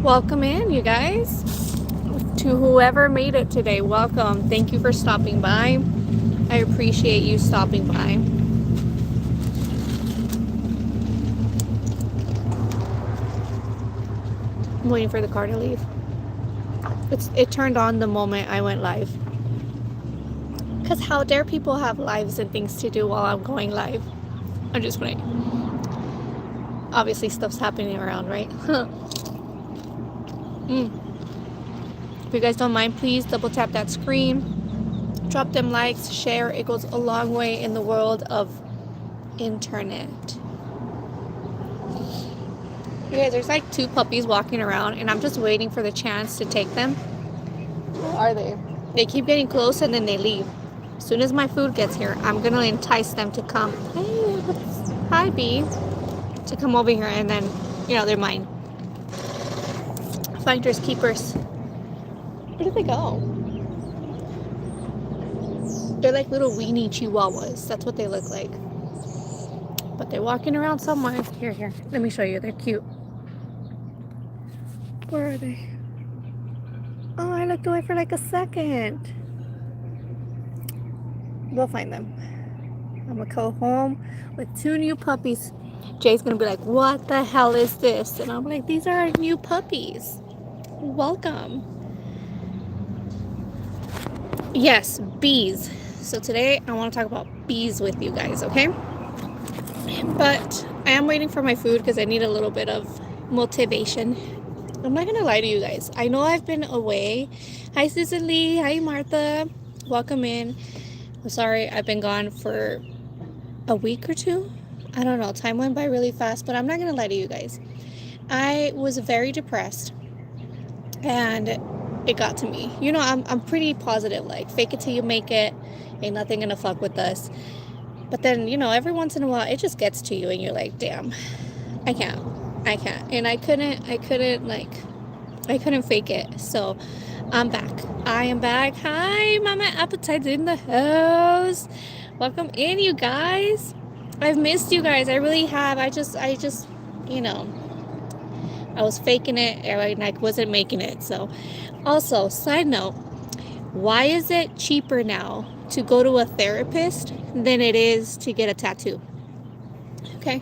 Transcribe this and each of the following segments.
Welcome in, you guys. To whoever made it today, welcome. Thank you for stopping by. I appreciate you stopping by. I'm waiting for the car to leave. It turned on the moment I went live. Because how dare people have lives and things to do while I'm going live? I'm just playing. Obviously stuff's happening around, right? If you guys don't mind, please double tap that screen. Drop them likes, share. It goes a long way in the world of internet. You guys, there's like 2 puppies walking around and I'm just waiting for the chance to take them. Where are they? They keep getting close and then they leave. As soon as my food gets here, I'm gonna entice them to come. Hey, hi B. To come over here and then, they're mine. Finders keepers. Where did they go? They're like little weenie chihuahuas. That's what they look like. But they're walking around somewhere. Here. Let me show you. They're cute. Where are they? Oh, I looked away for like a second. We'll find them. I'm gonna go home with 2 new puppies. Jay's gonna be like, what the hell is this? And I'm like, these are our new puppies. Welcome. Yes, bees. So today I want to talk about bees with you guys, okay? But I am waiting for my food because I need a little bit of motivation. I'm not gonna lie to you guys. I know I've been away. Hi Susan Lee. Hi Martha. Welcome in. I'm sorry I've been gone for a week or 2. I don't know. Time went by really fast, but I'm not gonna lie to you guys. I was very depressed and it got to me. I'm pretty positive, like fake it till you make it. Ain't nothing gonna fuck with us. But then, every once in a while it just gets to you and you're like, damn, I can't. And I couldn't fake it. So I'm back. I am back. Hi, Mama Appetite's in the house. Welcome in, you guys. I've missed you guys. I really have. I just, I was faking it and I wasn't making it. So also, side note, why is it cheaper now to go to a therapist than it is to get a tattoo? Okay,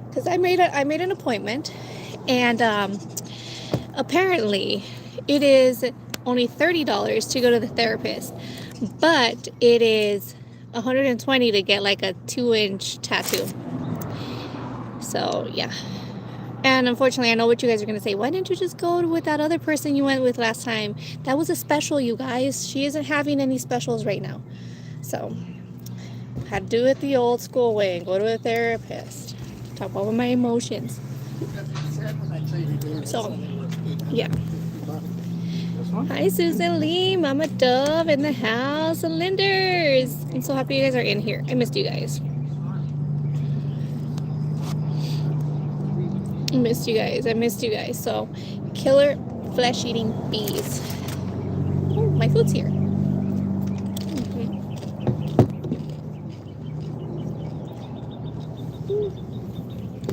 because I made an appointment, and apparently it is only $30 to go to the therapist, but it is $120 to get like a 2-inch tattoo. So yeah. And unfortunately, I know what you guys are going to say. Why didn't you just go with that other person you went with last time? That was a special, you guys. She isn't having any specials right now. So, had to do it the old school way and go to a therapist. Talk about my emotions. So, yeah. Hi, Susan Lee, Mama Dove in the house, and Linders. I'm so happy you guys are in here. I missed you guys. I missed you guys. So, killer flesh-eating bees. Oh, my food's here.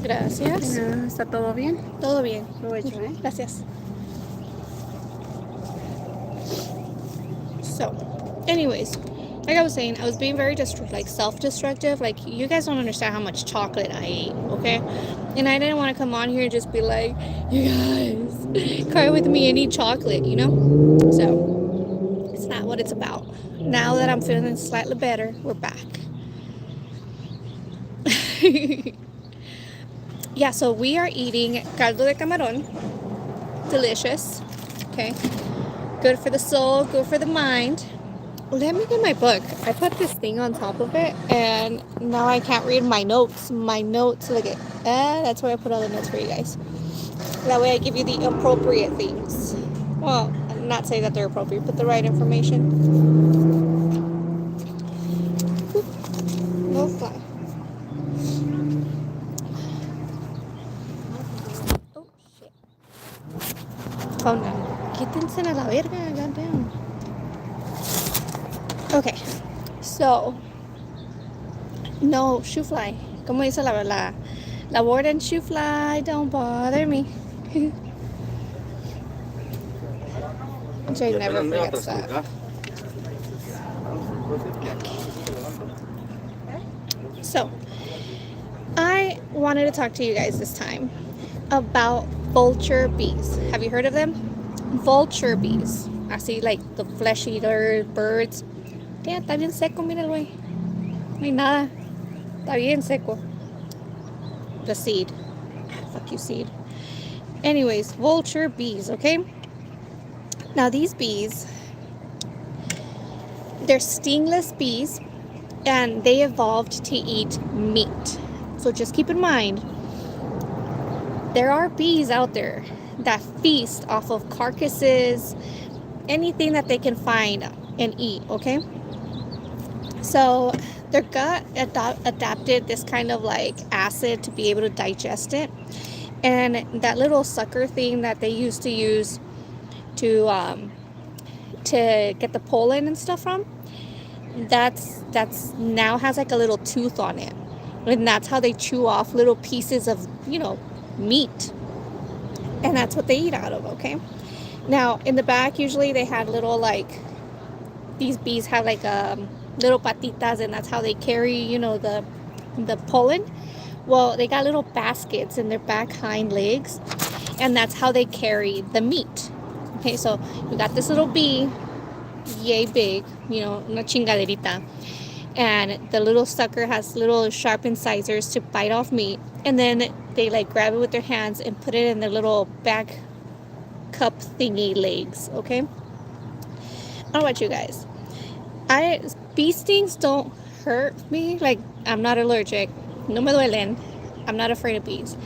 Gracias. ¿Está todo bien? Todo bien. Provecho, ¿eh? Gracias. So, anyways, like I was saying, I was being very self-destructive. Like, you guys don't understand how much chocolate I ate, okay? And I didn't want to come on here and just be like, you guys, cry with me and eat chocolate, So, it's not what it's about. Now that I'm feeling slightly better, we're back. Yeah, so we are eating Caldo de Cameron. Delicious, okay? Good for the soul, good for the mind. Let me get my book. I put this thing on top of it, and now I can't read my notes. Look at that's where I put all the notes for you guys. That way I give you the appropriate things. Well, not say that they're appropriate, but the right information. No fly. Oh, shit. Oh, no. Quítense a la verga, goddamn. Okay, so, no, shoe fly. Como dice la warden, shoe fly, don't bother me. Jay never forgets that. So, I wanted to talk to you guys this time about vulture bees. Have you heard of them? Vulture bees. I see like the flesh eater birds. Damn, está bien seco, míralo ahí. No hay nada. Está bien seco. The seed. Fuck you, seed. Anyways, vulture bees, okay? Now these bees, they're stingless bees, and they evolved to eat meat. So just keep in mind, there are bees out there that feast off of carcasses, anything that they can find and eat, okay? So their gut adapted this kind of like acid to be able to digest it. And that little sucker thing that they used to use to get the pollen and stuff from, that's now has like a little tooth on it, and that's how they chew off little pieces of meat, and that's what they eat out of. Okay, now in the back usually they had little these bees have like little patitas, and that's how they carry the pollen. Well, they got little baskets in their back hind legs, and that's how they carry the meat. Okay, so we got this little bee, yay big, una chingaderita. And the little sucker has little sharp incisors to bite off meat. And then they grab it with their hands and put it in their little back cup thingy legs, okay? I don't know about you guys. Bee stings don't hurt me. I'm not allergic. No me duelen. I'm not afraid of bees.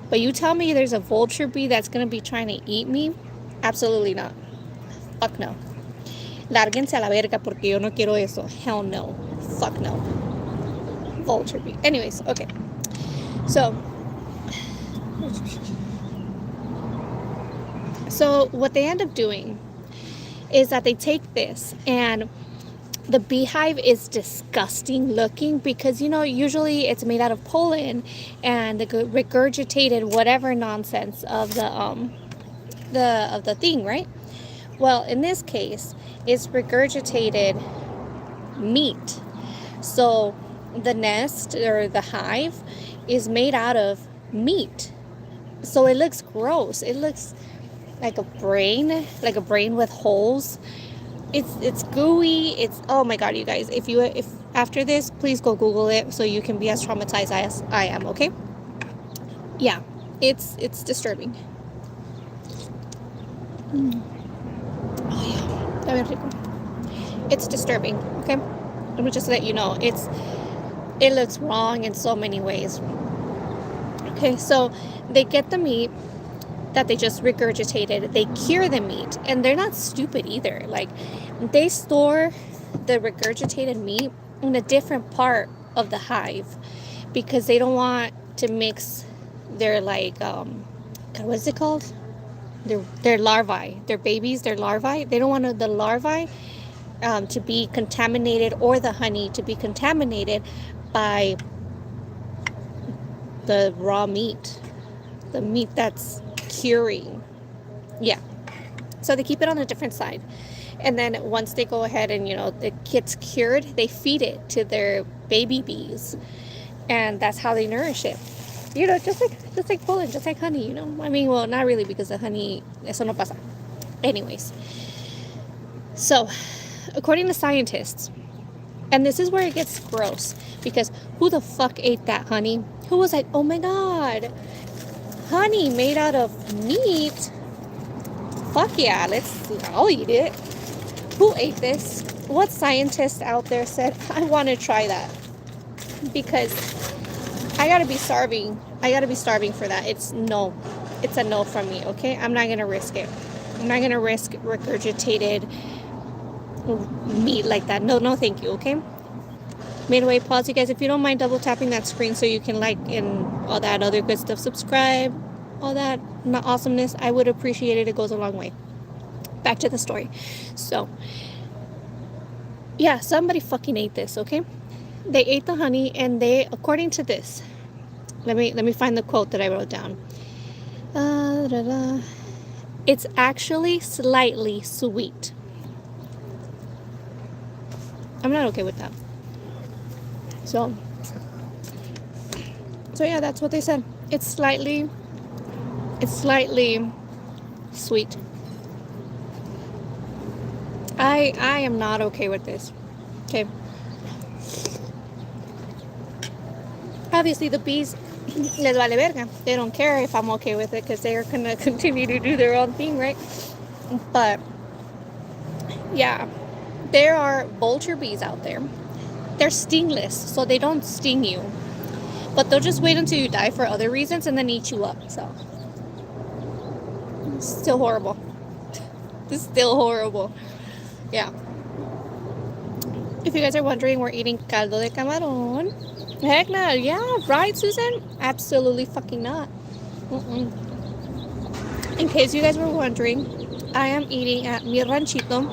But you tell me there's a vulture bee that's going to be trying to eat me? Absolutely not. Fuck no. Lárguense a la verga porque yo no quiero eso. Hell no. Fuck no. Vulture bee. Anyways, okay. So what they end up doing is that they take this, and the beehive is disgusting looking because usually it's made out of pollen and the regurgitated whatever nonsense of the thing, right? Well, in this case, it's regurgitated meat. So the nest or the hive is made out of meat. So it looks gross. It looks like a brain with holes. It's gooey. It's, oh my god, you guys, if after this, please go Google it so you can be as traumatized as I am, okay? Yeah, it's disturbing. Oh yeah, it's disturbing, okay? Let me just let you know, it looks wrong in so many ways. Okay, so they get the meat that they just regurgitated, they cure the meat, and they're not stupid either. They store the regurgitated meat in a different part of the hive because they don't want to mix their what is it called? Their larvae, their babies, their larvae. They don't want the larvae to be contaminated, or the honey to be contaminated by the raw meat, the meat that's curing. Yeah, so they keep it on a different side, and then once they go ahead and it gets cured, they feed it to their baby bees, and that's how they nourish it. Just like pollen, just like honey. I mean, well, not really, because the honey, eso no pasa. Anyways, so according to scientists, and this is where it gets gross, because who the fuck ate that honey? Who was like, oh my god, honey made out of meat? Fuck yeah, I'll eat it. Who ate this? What scientist out there said, I want to try that? Because I gotta be starving. I gotta be starving for that. It's a no from me, okay? I'm not gonna risk it. I'm not gonna risk regurgitated meat like that. No, thank you, okay? Midway, pause, you guys. If you don't mind double tapping that screen so you can like and all that other good stuff, subscribe, all that awesomeness, I would appreciate it. It goes a long way. Back to the story. So, yeah, somebody fucking ate this, okay? They ate the honey, and they, according to this, let me find the quote that I wrote down. It's actually slightly sweet. I'm not okay with that. So yeah, that's what they said. It's slightly sweet. I am not okay with this. Okay. Obviously, the bees, les vale verga. They don't care if I'm okay with it because they're going to continue to do their own thing, right? But, yeah, there are vulture bees out there. They're stingless, so they don't sting you. But they'll just wait until you die for other reasons and then eat you up, so. It's still horrible. It's still horrible. Yeah. If you guys are wondering, we're eating caldo de camarón. Heck no, yeah, right, Susan? Absolutely fucking not. In case you guys were wondering, I am eating at Mi Ranchito.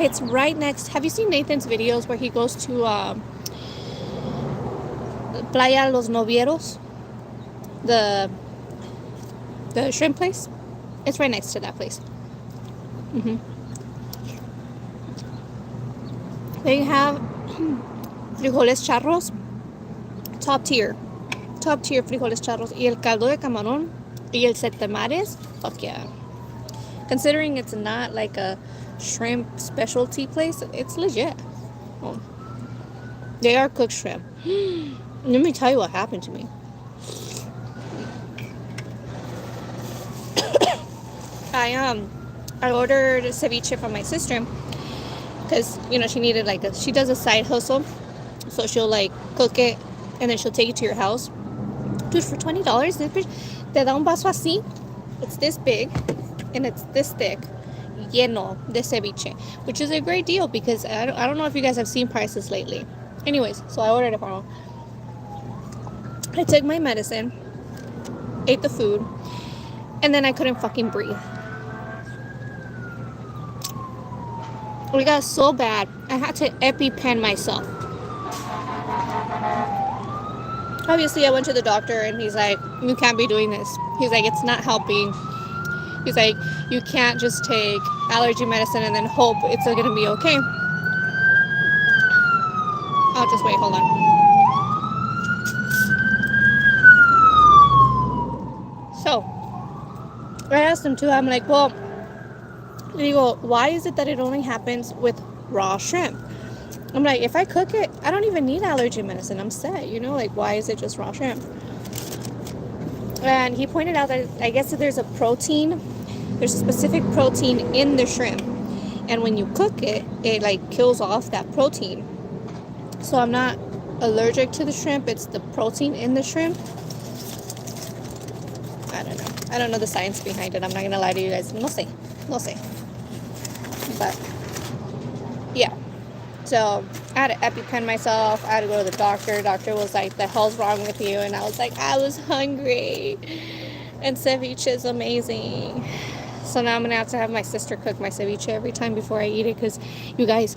It's right next. Have you seen Nathan's videos where he goes to Playa Los Novieros? The shrimp place? It's right next to that place. They have frijoles charros. Top tier frijoles charros. Y el caldo de camarón y el sete mares. Fuck yeah. Considering it's not like a shrimp specialty place, it's legit. Oh. They are cooked shrimp. Let me tell you what happened to me. I ordered ceviche from my sister because, you know, she needed she does a side hustle, so she'll like cook it and then she'll take it to your house. Dude, for $20, this bitch te da un vaso así. It's this big and it's this thick, lleno de ceviche, which is a great deal because I don't know if you guys have seen prices lately. Anyways, so I ordered it for her. I took my medicine, ate the food, and then I couldn't fucking breathe. It got so bad, I had to EpiPen myself. Obviously, I went to the doctor and he's like, you can't be doing this. He's like, it's not helping. He's like, you can't just take allergy medicine and then hope it's going to be okay. I'll just wait, hold on. So, I asked him too, I'm like, well, why is it that it only happens with raw shrimp? I'm like, if I cook it, I don't even need allergy medicine. I'm set, you know, like, why is it just raw shrimp? And he pointed out that I guess that there's a specific protein in the shrimp. And when you cook it, it like kills off that protein. So I'm not allergic to the shrimp. It's the protein in the shrimp. I don't know. I don't know the science behind it. I'm not going to lie to you guys. No sé. But, yeah. So, I had to EpiPen myself. I had to go to the doctor. The doctor was like, the hell's wrong with you? And I was like, I was hungry. And ceviche is amazing. So now I'm going to have my sister cook my ceviche every time before I eat it. Because, you guys,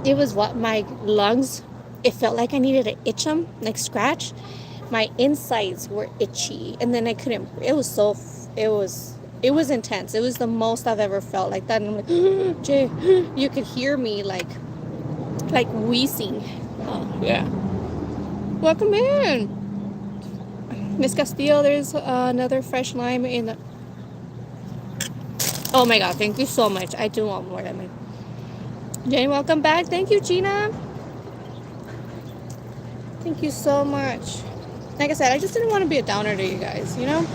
it was my lungs, it felt like I needed to itch them, like scratch. My insides were itchy. And then I couldn't, it was intense. It was the most I've ever felt like that. And I'm like, Jay, you could hear me like wheezing. Oh, yeah. Welcome in. Miss Castillo, there's another fresh lime in the... Oh my god, thank you so much. I do want more lemon. Jenny, welcome back. Thank you, Gina. Thank you so much. Like I said, I just didn't want to be a downer to you guys, you know?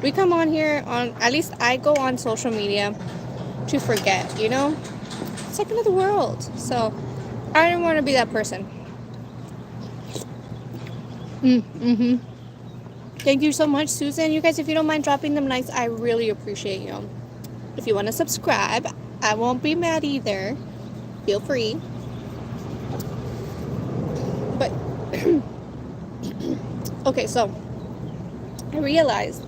We come on here at least I go on social media to forget, you know? It's like another world. So, I didn't want to be that person. Thank you so much, Susan. You guys, if you don't mind dropping them likes, I really appreciate you. If you want to subscribe, I won't be mad either. Feel free. But, okay, so, I realized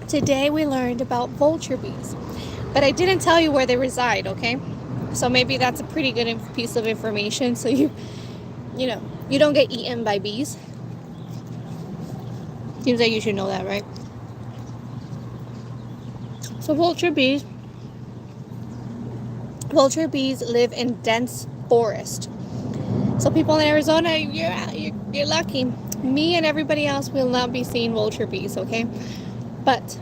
today we learned about vulture bees. But I didn't tell you where they reside, okay? So maybe that's a pretty good piece of information. So you know, you don't get eaten by bees. Seems like you should know that, right? So vulture bees live in dense forest. So people in Arizona, you're lucky. Me and everybody else will not be seeing vulture bees, okay? But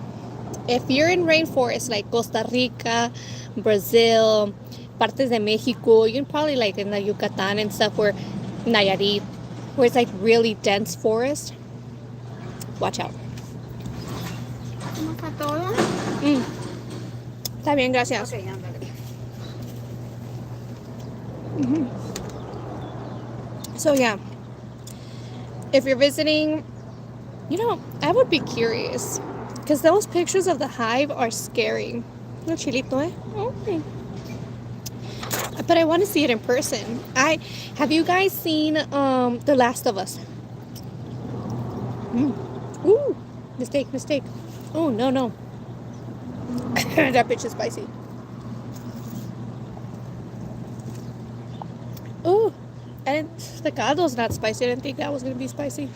if you're in rainforests like Costa Rica, Brazil, partes de Mexico, you're probably like in the Yucatan and stuff where Nayarit, where it's like really dense forest, watch out. ¿Cómo está todo? Está bien, gracias. Ok, ándale. So yeah, if you're visiting, I would be curious because those pictures of the hive are scary. No chilito, eh? Okay. But I want to see it in person. Have you guys seen The Last of Us? Ooh, mistake. Oh no. That bitch is spicy. Ooh, the caldo's not spicy. I didn't think that was gonna be spicy.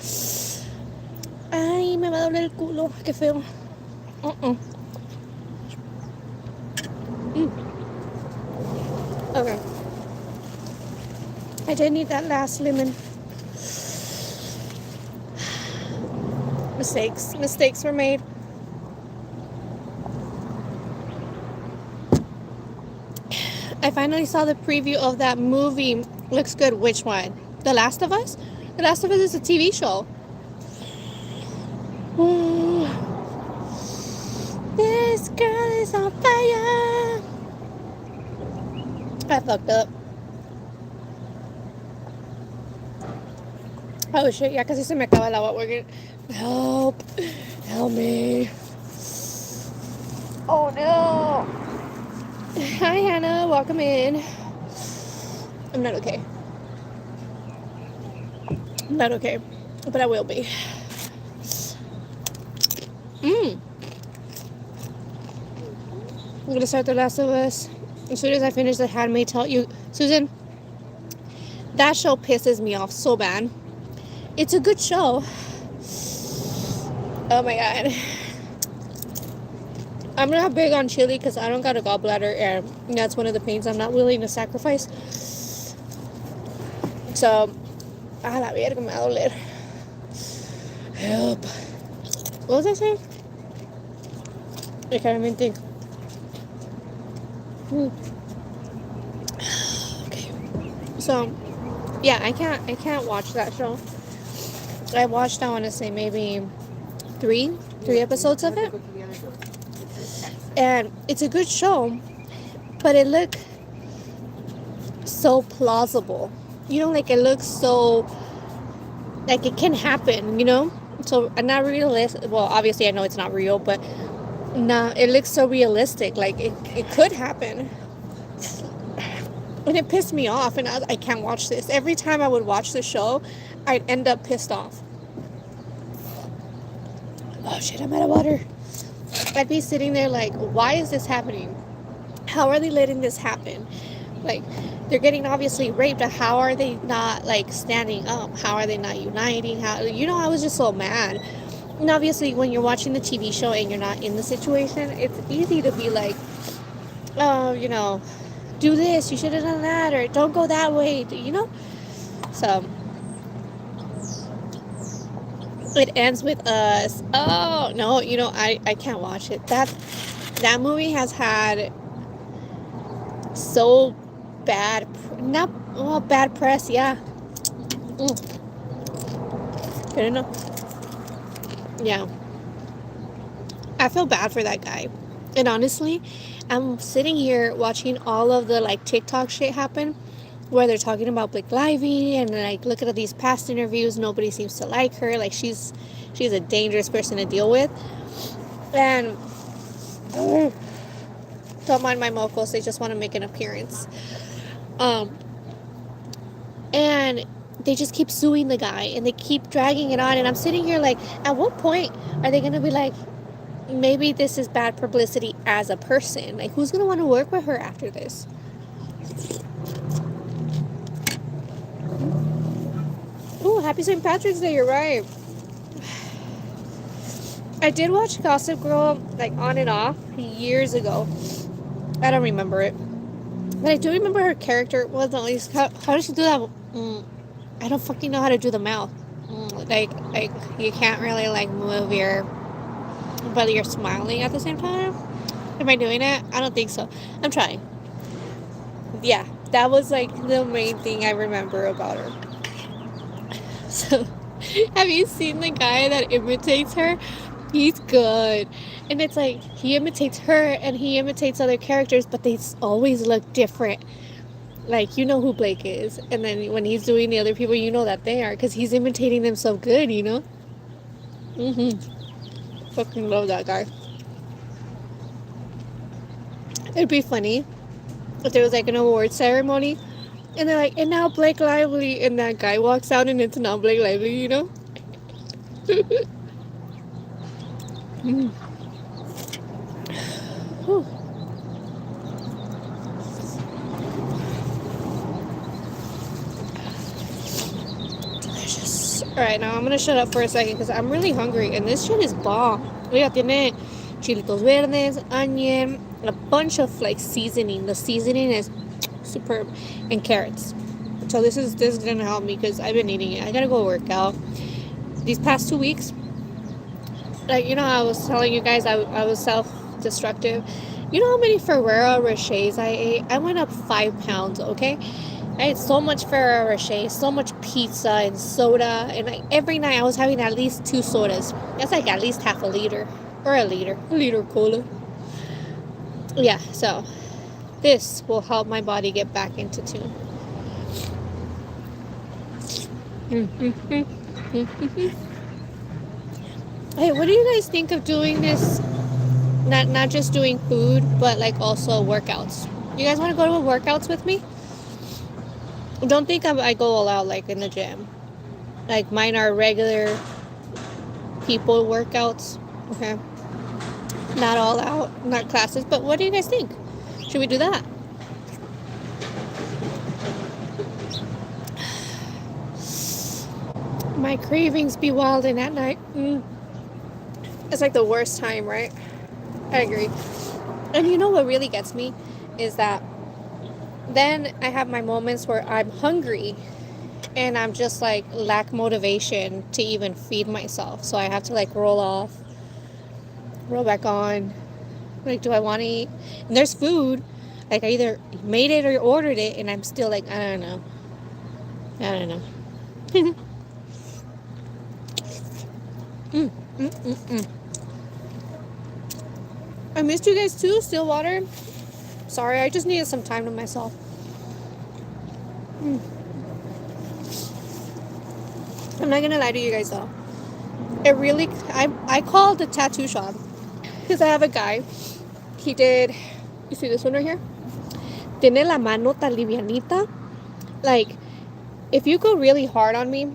Ay, me va a doler el culo. Qué feo. Okay. I did need that last lemon. Mistakes were made. I finally saw the preview of that movie. Looks good. Which one? The Last of Us? The Last of Us is a TV show. Ooh. This girl is on fire. I fucked up. Oh shit, ya casi se me acaba el agua. We're gonna... Help me. Oh no. Hi Hannah, welcome in. I'm not okay. But I will be. I'm gonna start The Last of Us as soon as I finish The Handmaid's Tale. Susan, that show pisses me off so bad. It's a good show. Oh my god. I'm not big on chili because I don't got a gallbladder, and that's one of the pains I'm not willing to sacrifice. So, a la verga me va a doler. Help. What was I saying? I can't even think. Okay. So, yeah, I can't watch that show. I watched, I want to say maybe three episodes of it. And it's a good show, but it looked so plausible. Like it looks so, like it can happen, So, not realistic. Well, obviously I know it's not real, but it looks so realistic. Like it could happen. And it pissed me off, and I can't watch this. Every time I would watch the show, I'd end up pissed off. Oh shit, I'm out of water. I'd be sitting there like, why is this happening? How are they letting this happen? Like, they're getting obviously raped, but how are they not like standing up? How are they not uniting? I was just so mad. And obviously when you're watching the TV show and you're not in the situation, it's easy to be like, oh, do this, you should have done that, or don't go that way, So it ends with us. Oh no, I can't watch it. That movie has had so bad press. Yeah. Good enough. Yeah, I feel bad for that guy. And honestly, I'm sitting here watching all of the like TikTok shit happen, where they're talking about Blake Lively, and like looking at these past interviews, nobody seems to like her. Like she's a dangerous person to deal with. And don't mind my mocos, they just want to make an appearance. And they just keep suing the guy, and they keep dragging it on. And I'm sitting here like, at what point are they gonna be like, maybe this is bad publicity as a person? Like, who's gonna want to work with her after this? Oh, happy St. Patrick's Day, you're right. I did watch Gossip Girl like on and off years ago. I don't remember it, but I do remember her character. Well, at least how does she do that? I don't fucking know how to do the mouth. Like you can't really like move your, but you're smiling at the same time. Am I doing it? I don't think so. I'm trying. Yeah, that was like the main thing I remember about her. So, have you seen the guy that imitates her? He's good. And it's like he imitates her and he imitates other characters, but they always look different. Like, you know who Blake is. And then when he's doing the other people, you know that they are because he's imitating them so good, you know? Fucking love that guy. It'd be funny if there was like an award ceremony and they're like, and now Blake Lively, and that guy walks out and it's not Blake Lively, you know? Delicious. Alright, now I'm gonna shut up for a second because I'm really hungry and this shit is bomb. Oiga, tiene chilitos verdes, onion, a bunch of like seasoning. The seasoning is superb, and carrots. So this is gonna help me because I've been eating it. I gotta go work out. These past 2 weeks, like, you know, I was telling you guys I was self-destructive. You know how many Ferrero Rochers I ate? I went up 5 pounds, okay? I ate so much Ferrero Rocher, so much pizza and soda, and like every night I was having at least 2 sodas. That's like at least half a liter, or a liter of cola. Yeah, so this will help my body get back into tune. Hey, what do you guys think of doing this? Not just doing food, but like also workouts. You guys want to go to workouts with me? Don't think I go all out like in the gym. Like mine are regular people workouts. Okay. Not all out, not classes. But what do you guys think? Should we do that? My cravings be wilding at night. It's like the worst time, right? I agree. And you know what really gets me is that then I have my moments where I'm hungry and I'm just like lack motivation to even feed myself. So I have to like roll off, roll back on. Like, do I want to eat? And there's food. Like, I either made it or ordered it, and I'm still like, I don't know. I missed you guys too, Stillwater. Sorry, I just needed some time to myself. I'm not gonna lie to you guys though. It really, I called the tattoo shop because I have a guy. He did, you see this one right here? Tiene la mano tan livianita. Like, if you go really hard on me,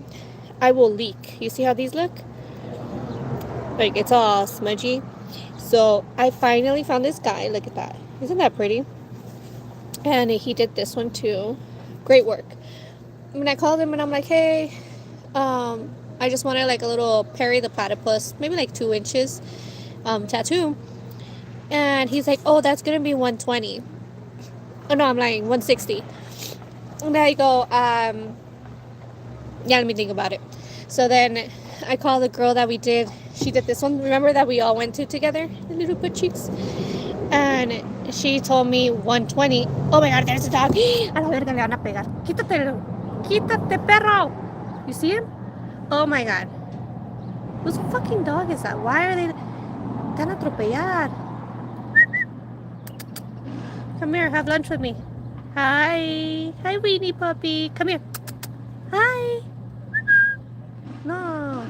I will leak. You see how these look? Like, it's all smudgy. So I finally found this guy. Look at that. Isn't that pretty? And he did this one too. Great work. When I called him and I'm like, hey, I just wanted like a little Perry the Platypus, maybe like 2 inches tattoo. And he's like, oh, that's gonna be 120. Oh no, I'm lying, 160. And I go, yeah, let me think about it. So then I called the girl that we did. She did this one. Remember that we all went to together, the little butt cheeks? And she told me 120. Oh my God, there's a dog. A la verga, le van a pegar. Quítate, perro. You see him? Oh my God. Whose fucking dog is that? Why are they tan atropellar? Come here, have lunch with me. Hi. Hi, weenie puppy. Come here. Hi. No.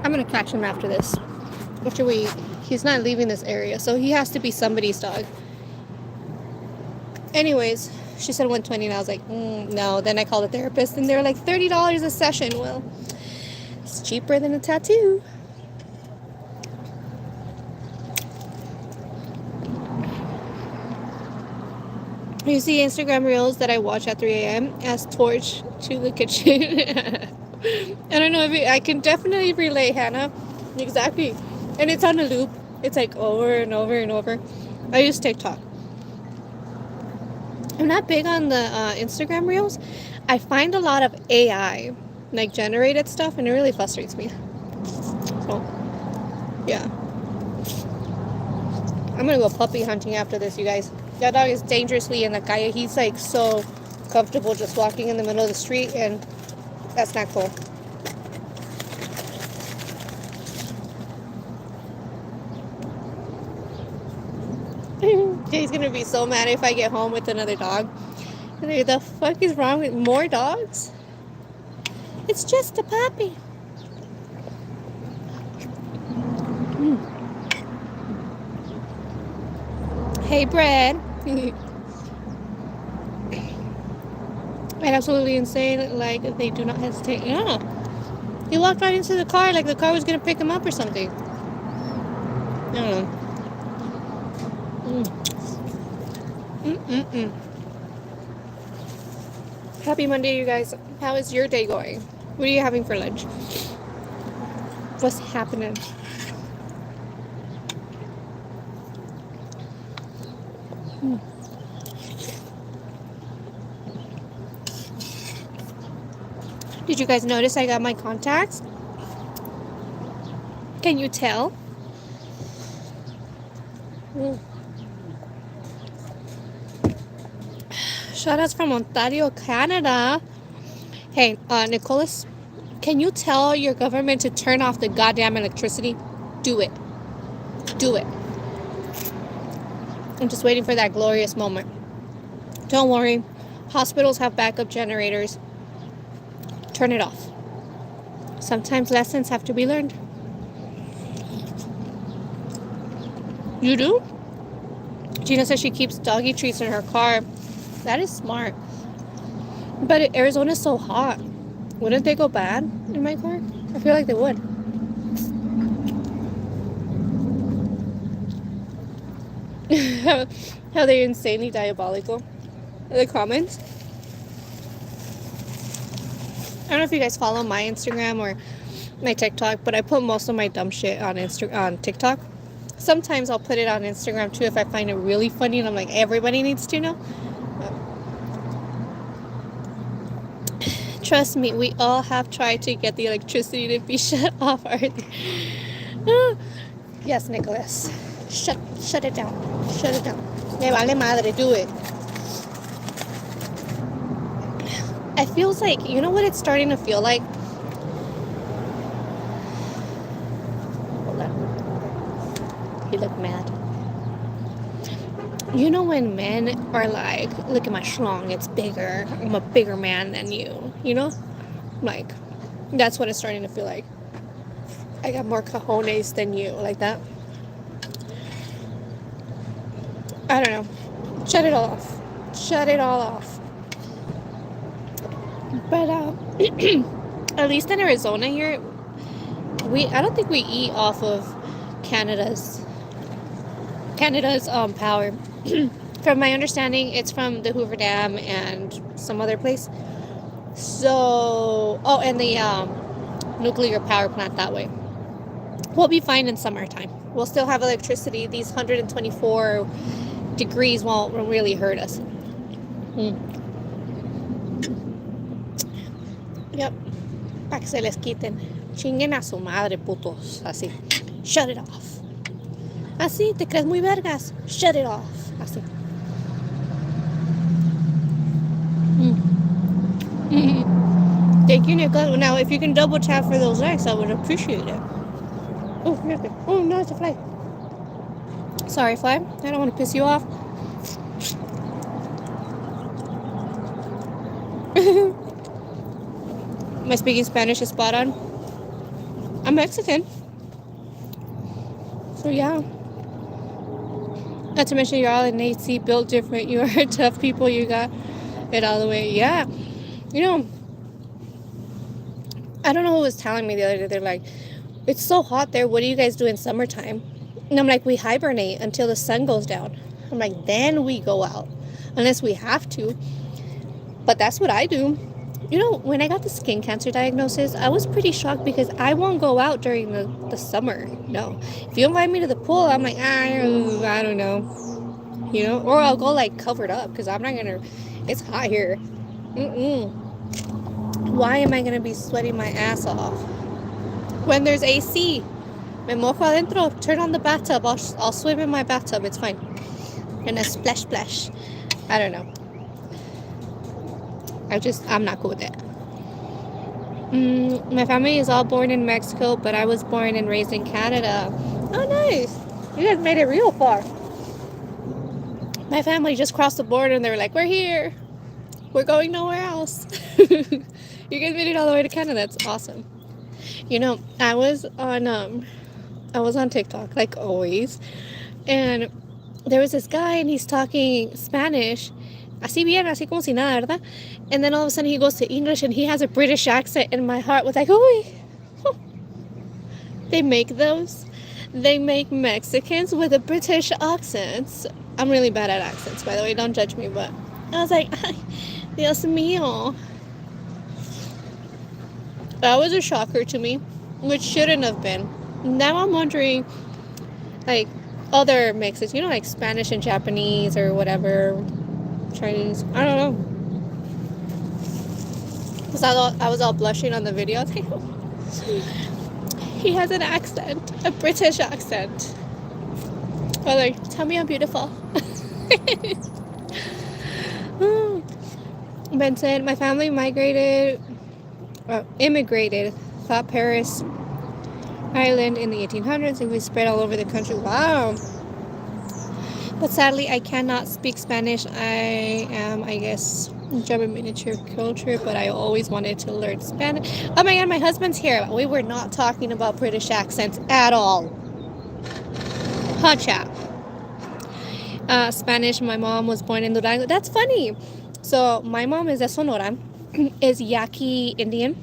I'm gonna catch him after this. After we eat. He's not leaving this area, so he has to be somebody's dog. Anyways, she said 120 and I was like, no. Then I called a therapist and they were like $30 a session. Well, it's cheaper than a tattoo. You see Instagram reels that I watch at 3 a.m. as torch to the kitchen. I don't know if I can definitely relate, Hannah. Exactly. And it's on a loop. It's like over and over and over. I use TikTok. I'm not big on the Instagram reels. I find a lot of AI, like generated stuff, and it really frustrates me. So, yeah. I'm gonna go puppy hunting after this, you guys. That dog is dangerously in the calle. He's like so comfortable just walking in the middle of the street, and that's not cool. Jay's gonna be so mad if I get home with another dog. Like, the fuck is wrong with more dogs? It's just a puppy. Hey, Brad. Absolutely insane. Like, they do not hesitate. Yeah. He walked right into the car like the car was gonna pick him up or something. I don't know. Happy Monday, you guys. How is your day going? What are you having for lunch? What's happening? Did you guys notice I got my contacts? Can you tell? Shout outs from Ontario, Canada. Hey, Nicholas, can you tell your government to turn off the goddamn electricity? Do it. Do it. I'm just waiting for that glorious moment. Don't worry. Hospitals have backup generators. Turn it off. Sometimes lessons have to be learned. You do? Gina says she keeps doggy treats in her car. That is smart. But Arizona's so hot. Wouldn't they go bad in my car? I feel like they would. How they're insanely diabolical. The comments. I don't know if you guys follow my Instagram or my TikTok, but I put most of my dumb shit on TikTok. Sometimes I'll put it on Instagram too if I find it really funny and I'm like, everybody needs to know. Trust me, we all have tried to get the electricity to be shut off. Yes, Nicholas. Shut it down. Shut it down. Me vale madre, do it. It feels like, you know what it's starting to feel like? Hold on. You look mad. You know when men are like, look at my schlong, it's bigger. I'm a bigger man than you. You know? Like, that's what it's starting to feel like. I got more cojones than you. Like that. I don't know. Shut it all off. Shut it all off. But at least in Arizona here, I don't think we eat off of Canada's power. From my understanding, it's from the Hoover Dam and some other place. So, and the nuclear power plant that way. We'll be fine in summertime. We'll still have electricity. These 124 degrees won't really hurt us. Yep. Para que se les quiten. Chinguen a su madre, putos. Así. Shut it off. Así, ¿te crees muy vergas? Shut it off. Así. Thank you, Nicole. Now, if you can double tap for those likes, I would appreciate it. Oh, nothing. Oh, no, it's a fly. Sorry, fly. I don't want to piss you off. My speaking Spanish is spot on. I'm Mexican. So, yeah. Not to mention you're all in AC, built different. You are tough people. You got it all the way. Yeah. You know, I don't know who was telling me the other day. They're like, it's so hot there. What do you guys do in summertime? And I'm like, we hibernate until the sun goes down. I'm like, then we go out. Unless we have to. But that's what I do. You know, when I got the skin cancer diagnosis, I was pretty shocked because I won't go out during the summer. No. If you invite me to the pool, I'm like, I don't know. You know? Or I'll go like covered up because I'm not gonna, it's hot here. Mm-mm. Why am I gonna be sweating my ass off? When there's AC, me mojo adentro, turn on the bathtub, I'll swim in my bathtub, it's fine. And a splash splash. I don't know. I'm not cool with that. My family is all born in Mexico, but I was born and raised in Canada. Oh, nice. You guys made it real far. My family just crossed the border and they were like, we're here. We're going nowhere else. You guys made it all the way to Canada. That's awesome. You know, I was on TikTok, like always. And there was this guy and he's talking Spanish. Así bien, así como si nada, ¿verdad? And then all of a sudden he goes to English and he has a British accent and my heart was like, oh, they make those. They make Mexicans with a British accent. I'm really bad at accents, by the way, don't judge me, but I was like, ay, Dios mío. That was a shocker to me, which shouldn't have been. Now I'm wondering, like, other mixes, you know, like Spanish and Japanese or whatever, Chinese, I don't know. I was all blushing on the video. I was like, he has an accent, a British accent. Or like, tell me I'm beautiful. Benson, my family immigrated, thought Paris Island in the 1800s, and we spread all over the country. Wow. But sadly, I cannot speak Spanish. I am, I guess, German miniature culture, but I always wanted to learn Spanish. Oh my God, my husband's here. We were not talking about British accents at all. Hot chat. Spanish, my mom was born in Durango. That's funny. So my mom is de Sonora, is Yaqui Indian.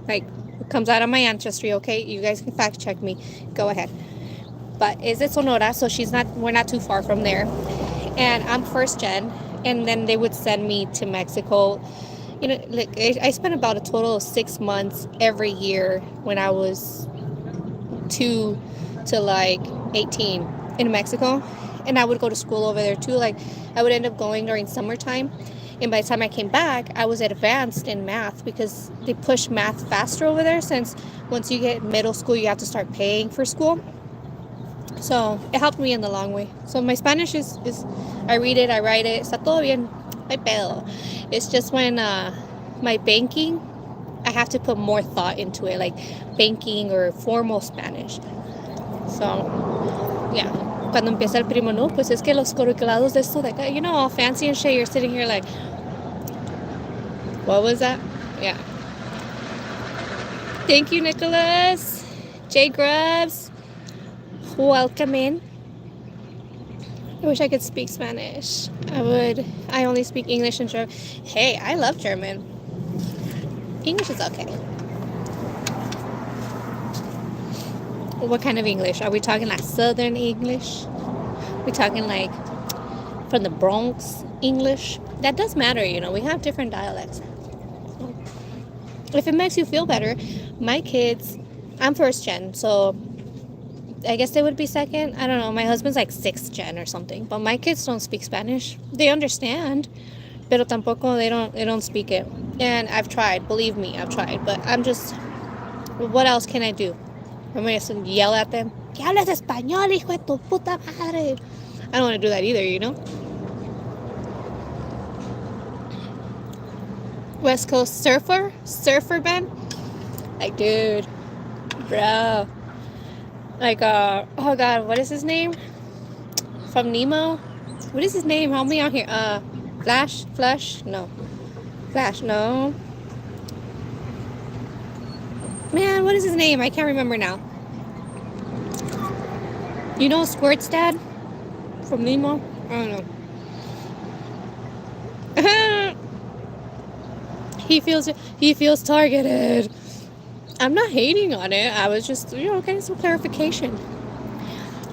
Like, it comes out of my ancestry, okay? You guys can fact check me. Go ahead. But is it Sonora? So we're not too far from there. And I'm first gen. And then they would send me to Mexico. You know, like I spent about a total of 6 months every year when I was 2 to like 18 in Mexico. And I would go to school over there too. Like, I would end up going during summertime. And by the time I came back, I was advanced in math because they push math faster over there, since once you get middle school, you have to start paying for school. So it helped me in the long way. So my Spanish is I read it, I write it, está todo bien, ay pedo. It's just when my banking, I have to put more thought into it, like banking or formal Spanish. So, yeah. Cuando empieza el primo, no, pues es que los curriculados de esto de acá, you know, all fancy and shit, you're sitting here like, what was that? Yeah. Thank you, Nicholas. J Grubs. Welcome in. I wish I could speak Spanish. I would. I only speak English and German. Hey, I love German. English is okay. What kind of English? Are we talking like Southern English? We talking like from the Bronx English? That does matter, you know. We have different dialects. If it makes you feel better, my kids, I'm first gen, so I guess they would be second. I don't know. My husband's like 6th gen or something. But my kids don't speak Spanish. They understand, pero tampoco they don't speak it. And I've tried. Believe me, I've tried. But I'm just, what else can I do? I'm going to yell at them. ¿Qué hablas español, hijo de tu puta madre? I don't want to do that either, you know? West Coast surfer Ben? Like, dude, bro. Like, oh God, what is his name? From Nemo? What is his name? Help me out here. Flash? No. Flash, no. Man, what is his name? I can't remember now. You know Squirt's dad? From Nemo? I don't know. He feels targeted. I'm not hating on it. I was just, getting some clarification.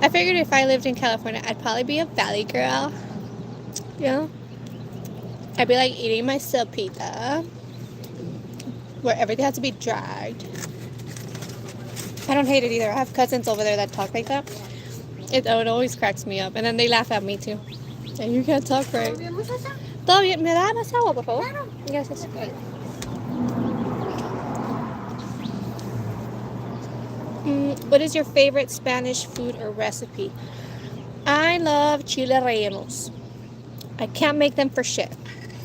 I figured if I lived in California, I'd probably be a valley girl. I'd be like eating my sopita. where everything has to be dragged. I don't hate it either. I have cousins over there that talk like that. It always cracks me up. And then they laugh at me too. And you can't talk right. ¿Todo bien? ¿Me da más agua, por favor? Claro. Gracias. What is your favorite Spanish food or recipe? I love chile rellenos. I can't make them for shit.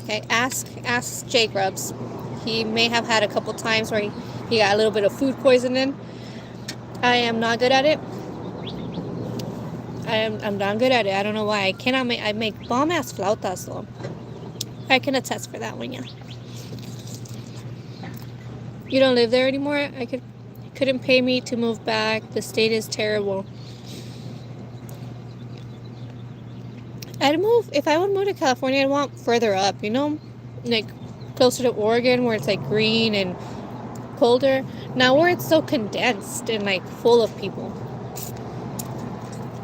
Okay, ask Jay Grubbs. He may have had a couple times where he got a little bit of food poisoning. I am not good at it. I'm not good at it. I don't know why. I make bomb ass flautas though. I can attest for that one, yeah. You don't live there anymore? Couldn't pay me to move back. The state is terrible. If I would move to California, I'd want further up, you know? Like closer to Oregon where it's like green and colder. Now where it's so condensed and like full of people.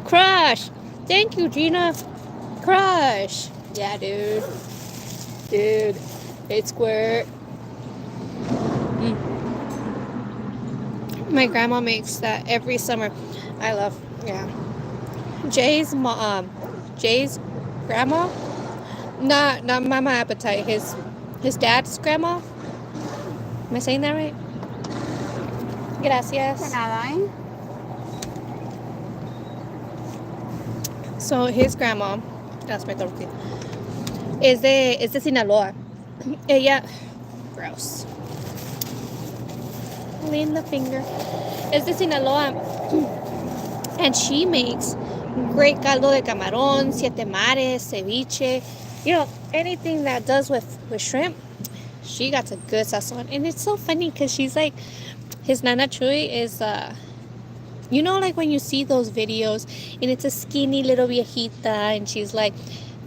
Crush! Thank you, Gina. Crush! Yeah, dude. Dude. It's squirt. My grandma makes that every summer. I love, yeah. Jay's grandma, not Mama Appetite. His dad's grandma. Am I saying that right? Gracias. Nada, So his grandma, that's my tortilla, is de Sinaloa. Ella, gross. Lean the finger. Es de Sinaloa, and she makes great caldo de camarón, siete mares, ceviche. You know, anything that does with shrimp. She got a good sazon, and it's so funny because she's like, his Nana Chuy is you know, like when you see those videos and it's a skinny little viejita and she's like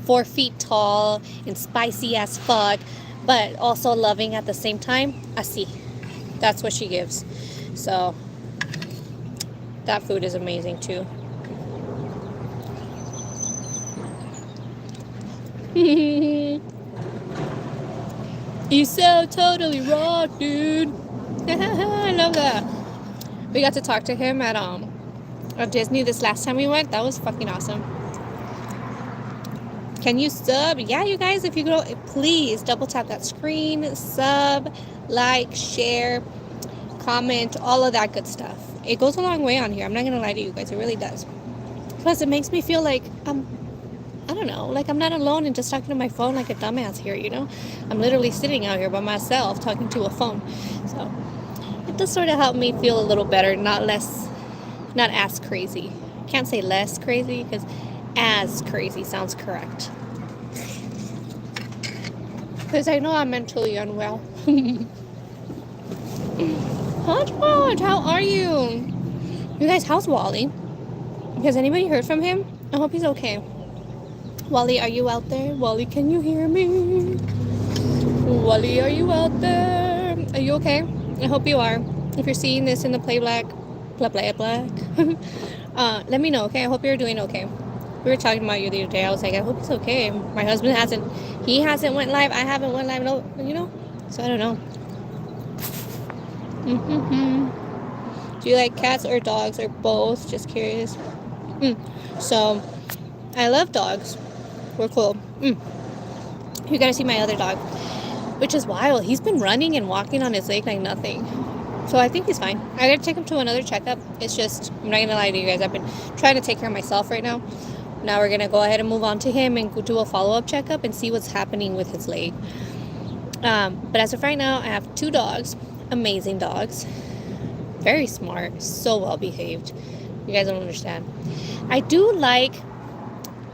4 feet tall and spicy as fuck, but also loving at the same time. Así. That's what she gives. So that food is amazing too. You so totally rock, dude. I love that. We got to talk to him at Disney this last time we went. That was fucking awesome. Can you sub? Yeah, you guys, if you go, please double tap that screen, sub, like, share, comment, all of that good stuff. It goes a long way on here. I'm not gonna lie to you guys, it really does. Plus, it makes me feel like I don't know, like I'm not alone and just talking to my phone like a dumbass here, you know? I'm literally sitting out here by myself talking to a phone. So it does sort of help me feel a little better, not as crazy. Can't say less crazy because as crazy sounds correct. Because I know I'm mentally unwell. Hodgepodge, how are you? You guys, how's Wally? Has anybody heard from him? I hope he's okay. Wally, are you out there? Wally, can you hear me? Wally, are you out there? Are you okay? I hope you are. If you're seeing this in the playback, let me know, okay? I hope you're doing okay. We were talking about you the other day. I was like, I hope it's okay. My husband hasn't went live. I haven't went live, no, you know? So I don't know. Do you like cats or dogs or both? Just curious. So, I love dogs. We're cool. You gotta see my other dog, which is wild. He's been running and walking on his leg like nothing. So I think he's fine. I gotta take him to another checkup. It's just, I'm not gonna lie to you guys, I've been trying to take care of myself right now. Now we're gonna go ahead and move on to him and go do a follow-up checkup and see what's happening with his leg. But as of right now, I have 2 dogs. Amazing dogs. Very smart. So well behaved. You guys don't understand. I do like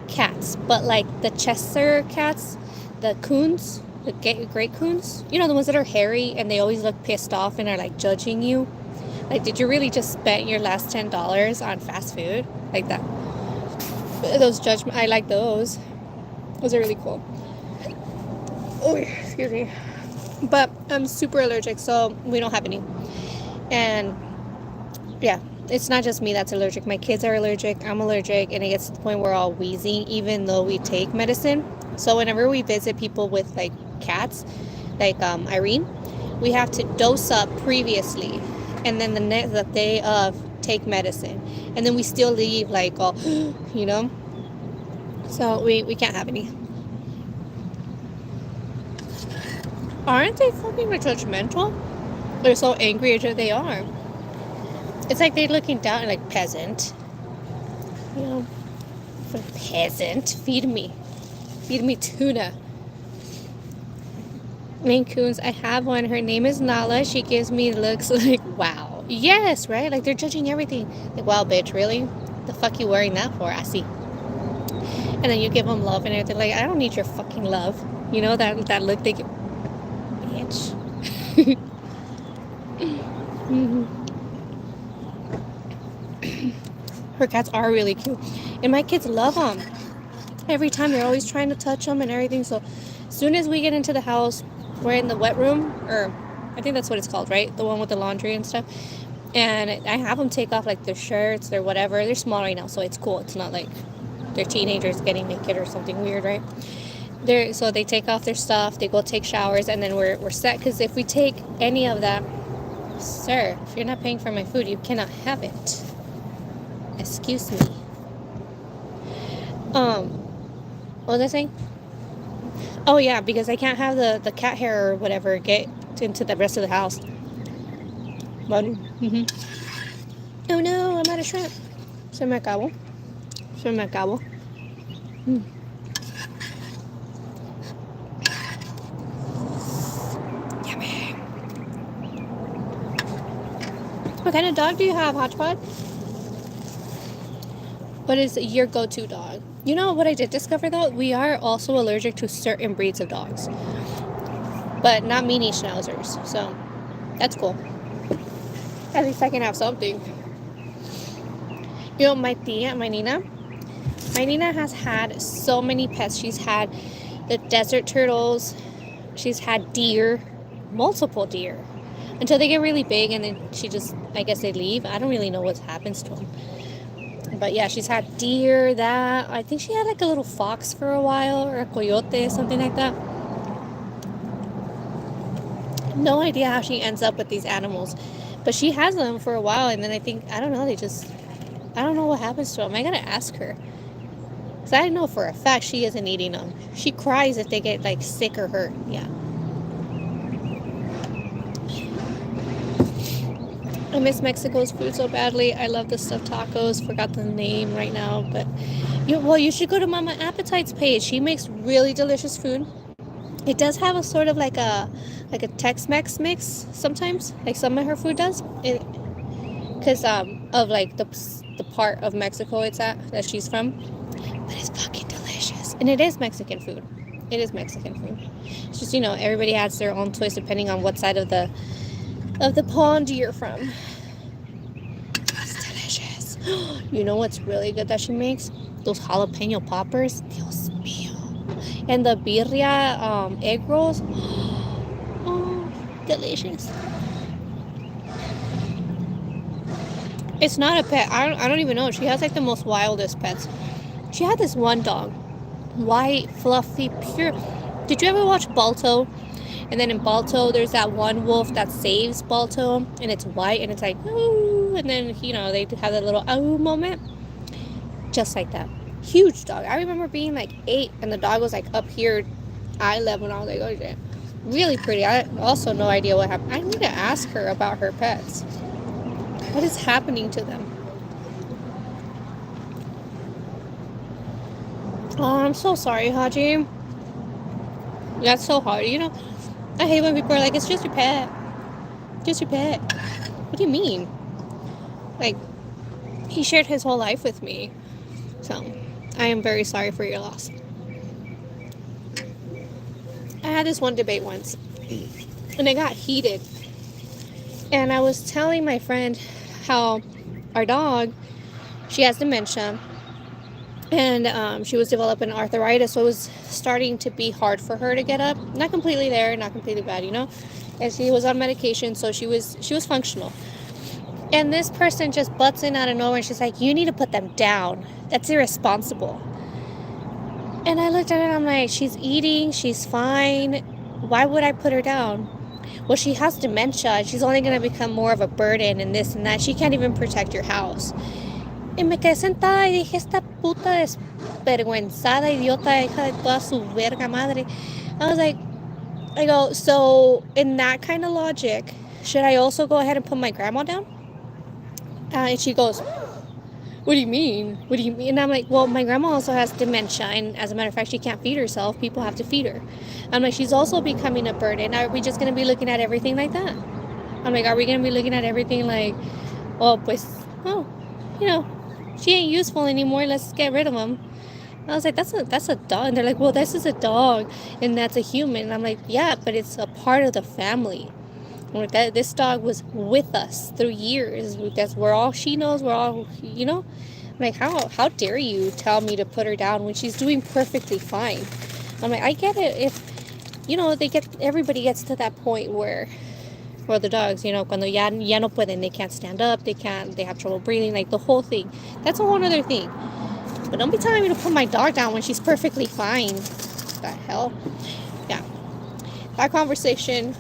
cats, but like the Chester cats, the coons, the great coons, you know, the ones that are hairy and they always look pissed off and are like judging you. Like, did you really just spend your last $10 on fast food? Like that. Those judgment, I like those. Those are really cool. Oh, excuse me. But I'm super allergic, so we don't have any. And yeah, it's not just me that's allergic. My kids are allergic. I'm allergic, and it gets to the point where we're all wheezing, even though we take medicine. So whenever we visit people with like cats, like Irene, we have to dose up previously, and then the day of take medicine, and then we still leave like all, you know. So we can't have any. Aren't they fucking judgmental? They're so angry at they are. It's like they're looking down like peasant. You know, for peasant, feed me tuna. Maine Coons, I have one. Her name is Nala. She gives me looks like wow. Yes, right? Like they're judging everything. Like, wow, bitch, really? The fuck you wearing that for? I see. And then you give them love and everything. Like, I don't need your fucking love. You know that look they give. Bitch. Her cats are really cute, and my kids love them. Every time they're always trying to touch them and everything. So, as soon as we get into the house, we're in the wet room, or I think that's what it's called, right? The one with the laundry and stuff. And I have them take off like their shirts or whatever. They're small right now, so it's cool. It's not like they're teenagers getting naked or something weird, right? So they take off their stuff, they go take showers, and then we're set. Because if we take any of that, sir, if you're not paying for my food, you cannot have it. Excuse me. What was I saying? Oh yeah, because I can't have the cat hair or whatever get into the rest of the house. But, oh no, I'm out of shrimp. Se me acabó. Yummy. What kind of dog do you have, Hodgepodge? What is your go-to dog? You know what I did discover though? We are also allergic to certain breeds of dogs, but not mini schnauzers. So that's cool. At least I can have something. You know, my Nina has had so many pets. She's had the desert turtles. She's had deer, multiple deer, until they get really big, and then I guess they leave. I don't really know what happens to them. But yeah, she's had deer, that. I think she had like a little fox for a while, or a coyote, something like that. No idea how she ends up with these animals. But she has them for a while, and then I don't know what happens to them. I gotta ask her. Because I know for a fact she isn't eating them. She cries if they get like sick or hurt. Yeah. I miss Mexico's food so badly. I love the stuffed tacos. Forgot the name right now, but you should go to Mama Appetite's page. She makes really delicious food. It does have a sort of like a Tex-Mex mix sometimes, like some of her food does. Because of like the part of Mexico it's at that she's from. But it's fucking delicious, and it is Mexican food. It's just, everybody has their own choice depending on what side of the pond you're from. It's delicious. You know what's really good that she makes? Those jalapeno poppers. Dios mío. And the birria egg rolls. Oh, delicious. It's not a pet. I don't even know. She has like the most wildest pets. She had this one dog. White, fluffy, pure. Did you ever watch Balto? And then in Balto, there's that one wolf that saves Balto, and it's white, and it's like, ooh, and then, they have that little ooh moment. Just like that. Huge dog. I remember being like 8, and the dog was like up here, eye level, and I was like, oh shit. Really pretty. I also no idea what happened. I need to ask her about her pets. What is happening to them? Oh, I'm so sorry, Haji. That's so hard, I hate when people are like, it's just your pet. Just your pet. What do you mean? Like, he shared his whole life with me. So, I am very sorry for your loss. I had this one debate once, and it got heated. And I was telling my friend how our dog, she has dementia, and she was developing arthritis, so it was starting to be hard for her to get up. Not completely there, not completely bad, and she was on medication, so she was functional. And this person just butts in out of nowhere, and she's like, you need to put them down. That's irresponsible. And I looked at her, and I'm like, she's eating, she's fine. Why would I put her down? well, she has dementia. She's only going to become more of a burden and this and that. She can't even protect your house. Y me quedé sentada y dije, esta puta desvergüenzada, idiota, hija de toda su verga madre. I was like, I go, so in that kind of logic, should I also go ahead and put my grandma down? And she goes, what do you mean? What do you mean? And I'm like, well, my grandma also has dementia, and as a matter of fact, she can't feed herself. People have to feed her. I'm like, she's also becoming a burden. Are we just going to be looking at everything like that? I'm like, are we going to be looking at everything like, oh, pues, oh, you know, she ain't useful anymore. Let's get rid of them. I was like, that's a dog. And they're like, well, this is a dog, and that's a human. And I'm like, yeah, but it's a part of the family. Like that, this dog was with us through years. We're all she knows. We're all, you know. I'm like, how dare you tell me to put her down when she's doing perfectly fine? I'm like, I get it if, you know, everybody gets to that point where the dogs, you know, cuando ya no pueden, they can't stand up, they have trouble breathing, like the whole thing. That's a whole other thing. But don't be telling me to put my dog down when she's perfectly fine. What the hell? Yeah. That conversation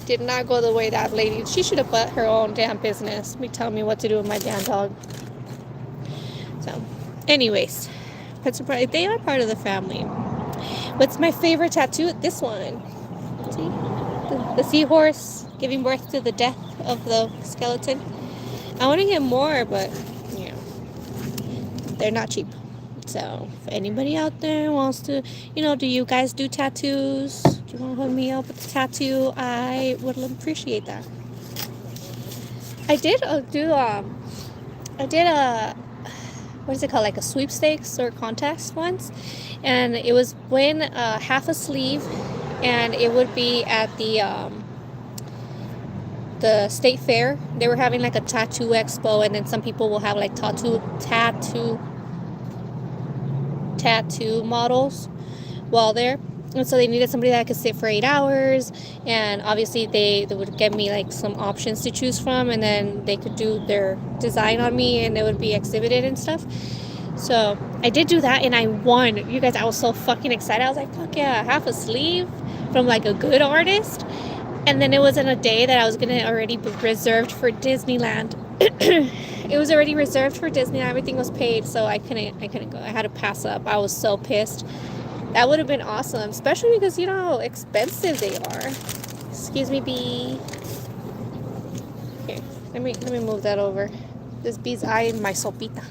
did not go the way that lady. She should have put her own damn business. Me telling me what to do with my damn dog. So, anyways, they are part of the family. What's my favorite tattoo? This one. See? The seahorse giving birth to the death of the skeleton. I want to get more, but, you know, they're not cheap. So, if anybody out there wants to, you know, do you guys do tattoos? Do you want to hook me up with a tattoo? I would appreciate that. I did what is it called? Like a sweepstakes or contest once. And it was win half a sleeve, and it would be at the state fair. They were having like a tattoo expo, and then some people will have like tattoo models while there. And so they needed somebody that could sit for 8 hours, and obviously they would give me like some options to choose from, and then they could do their design on me and it would be exhibited and stuff. So I did do that and I won. You guys, I was so fucking excited. I was like, fuck yeah, half a sleeve from like a good artist. And then it was in a day that I was gonna already be reserved for Disneyland. It was already reserved for Disney. Everything was paid, so I couldn't go. I had to pass up. I was so pissed. That would have been awesome, especially because you know how expensive they are. Excuse me, bee. Here, let me move that over. This bee's eyeing my sopita.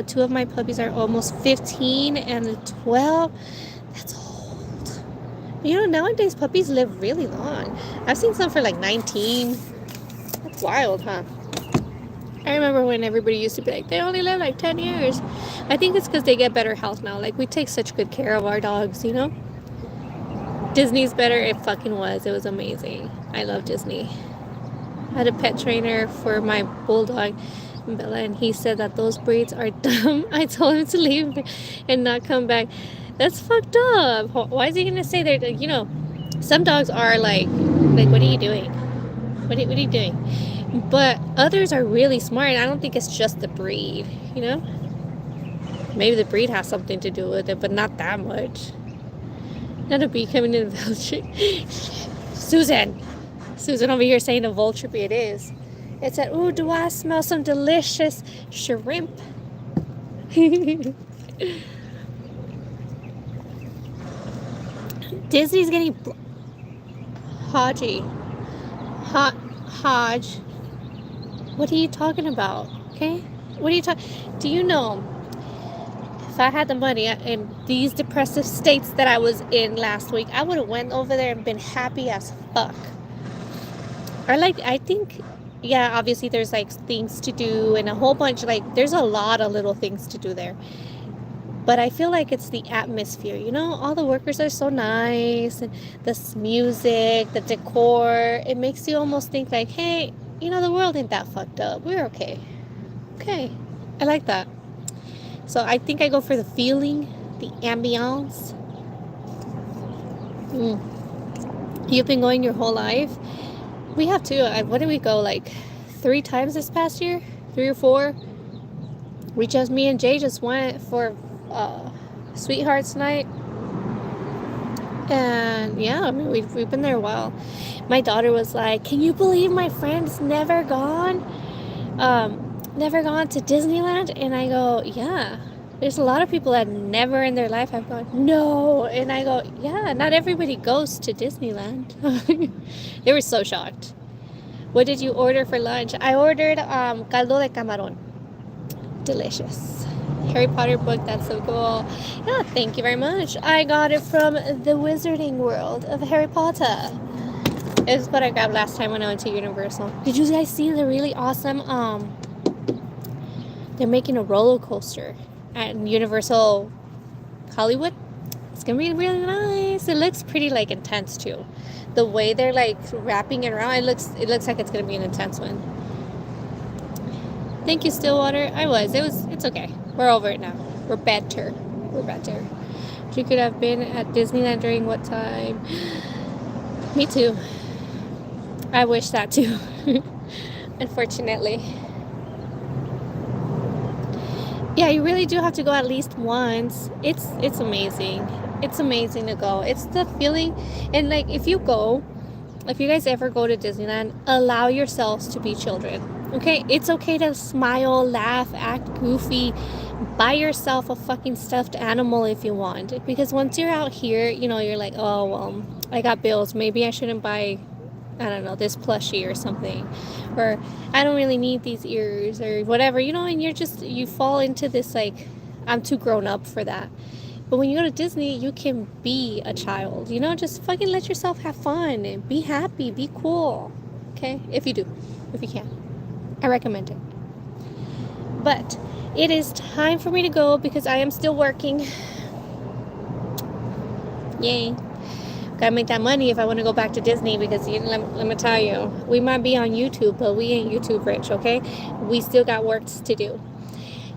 2 of my puppies are almost 15 and 12. That's old. You know, nowadays puppies live really long. I've seen some for like 19. That's wild, huh? I remember when everybody used to be like, they only live like 10 years. I think it's because they get better health now. Like, we take such good care of our dogs, you know? Disney's better. It fucking was. It was amazing. I love Disney. I had a pet trainer for my bulldog, Bella, and he said that those breeds are dumb. I told him to leave and not come back. That's fucked up. Why is he going to say that? You know, some dogs are like, what are you doing? What are you doing? But others are really smart, and I don't think it's just the breed, you know? Maybe the breed has something to do with it, but not that much. Not a bee coming in the Vulture. Susan over here saying a Vulture bee. It is. It said, ooh, do I smell some delicious shrimp? Disney's getting Hodge. What are you talking about? Okay? What are you talking? Do you know, if I had the money in these depressive states that I was in last week, I would have went over there and been happy as fuck. I think, yeah, obviously there's like things to do and a whole bunch, like there's a lot of little things to do there. But I feel like it's the atmosphere, you know? All the workers are so nice, and this music, the decor, it makes you almost think like, hey, you know, the world ain't that fucked up. We're okay. Okay. I like that. So I think I go for the feeling, the ambiance. You've been going your whole life? We have too. What did we go, like 3 times this past year? 3 or 4? Me and Jay just went for Sweethearts Night. And yeah, I mean, we've been there a while. My daughter was like, "Can you believe my friend's never gone to Disneyland?" And I go, "Yeah." There's a lot of people that never in their life have gone, "No." And I go, "Yeah, not everybody goes to Disneyland." They were so shocked. What did you order for lunch? I ordered caldo de Cameron. Delicious. Harry Potter book, that's so cool. Yeah, thank you very much. I got it from the Wizarding World of Harry Potter. It's what I grabbed last time when I went to Universal. Did you guys see the really awesome they're making a roller coaster at Universal Hollywood? It's gonna be really nice. It looks pretty like intense too. The way they're like wrapping it around, it looks like it's gonna be an intense one. Thank you, Stillwater. It's okay. We're over it now. We're better. You could have been at Disneyland during what time? Me too. I wish that too. Unfortunately. Yeah, you really do have to go at least once. It's amazing. It's amazing to go. It's the feeling, and like if you guys ever go to Disneyland, allow yourselves to be children. Okay? It's okay to smile, laugh, act goofy, buy yourself a fucking stuffed animal if you want. Because once you're out here, you're like, "Oh, well, I got bills. Maybe I shouldn't buy, I don't know, this plushie or something. Or I don't really need these ears or whatever," and you fall into this like, "I'm too grown up for that." But when you go to Disney, you can be a child, just fucking let yourself have fun and be happy, be cool. Okay? If you can. I recommend it. But it is time for me to go because I am still working. Yay. Gotta make that money if I want to go back to Disney because let me tell you, we might be on YouTube, but we ain't YouTube rich, okay? We still got work to do.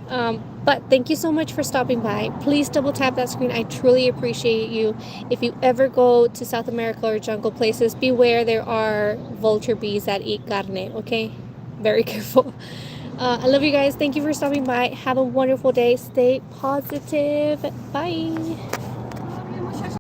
But thank you so much for stopping by. Please double tap that screen. I truly appreciate you. If you ever go to South America or jungle places, beware there are vulture bees that eat carne, okay? Very careful. I love you guys. Thank you for stopping by. Have a wonderful day. Stay positive. Bye.